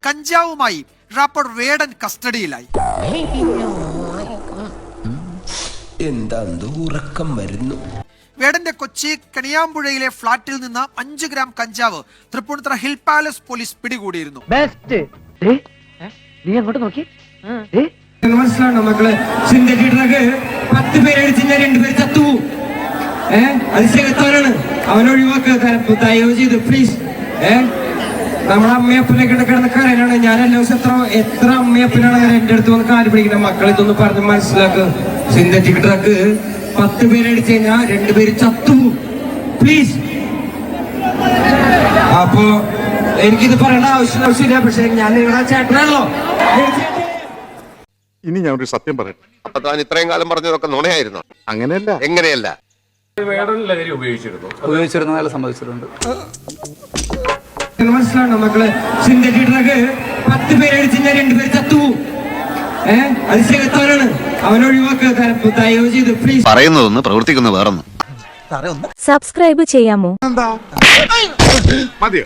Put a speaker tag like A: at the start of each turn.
A: കഞ്ചാവുമായി റാപ്പർ വേടൻ കസ്റ്റഡിയിലായി.
B: ഉറക്കം വരുന്നു.
A: വേടന്റെ കൊച്ചി കണിയാമ്പുഴയിലെ ഫ്ളാറ്റിൽ നിന്ന് 5 ഗ്രാം കഞ്ചാവ് തൃപ്പൂണിത്തുറ ഹിൽ പാലസ് പോലീസ് പിടികൂടിയിരുന്നു.
C: മനസ്സിലാണോ മക്കളെ? സിന്തറ്റിക് ഡ്രഗ് 10 പേരടിച്ച് 2 പേര് ചത്തു. അതിശയത്തോരാണ്. അവനൊഴിവാക്കുക ദയവ് ചെയ്ത് പ്ലീസ്. നമ്മുടെ അമ്മയപ്പനെ കിടക്കുന്ന കരനാണ്. ഞാൻ എല്ലാ ദിവസം എത്ര അമ്മയപ്പനാണ് എന്റെ അടുത്ത് വന്ന് കാല് പിടിക്കുന്ന മക്കൾ. ഇതൊന്ന് പറഞ്ഞ് മനസ്സിലാക്കുക. സിന്തറ്റിക് ഡ്രഗ് 10 പേരടിച്ച് കഴിഞ്ഞാൽ 2 പേര് ചത്തു. പ്ലീസ്. അപ്പോ എനിക്കിത് പറയേണ്ട ആവശ്യമില്ല. പക്ഷെ ഞാൻ നിങ്ങളുടെ ചേട്ടനാണല്ലോ.
D: ഇനി ഞാൻ ഒരു സത്യം പറയട്ടെ.
E: അപ്പൊ താൻ ഇത്രയും കാലം പറഞ്ഞതൊക്കെ നുണയായിരുന്നു?
D: അങ്ങനെയല്ല.
E: എങ്ങനെയല്ല?
F: ഉപയോഗിച്ചിരുന്നതായി സമ്മതിച്ചിട്ടുണ്ട്.
C: മനസ്സിലാണോ മക്കളെ? സിന്തറ്റിക് ഡ്രഗ് 10 പേരടിച്ച് 2 പേര് ചത്തു. അതിശയത്തോരാണ്. അവനൊഴിവാക്കുക ദയവ് ചെയ്ത് പ്ലീസ്.
E: പറയുന്നതൊന്ന് പ്രവർത്തിക്കുന്ന വേറൊന്ന്.
G: സബ്സ്ക്രൈബ് ചെയ്യാമോ?
D: മതിയോ?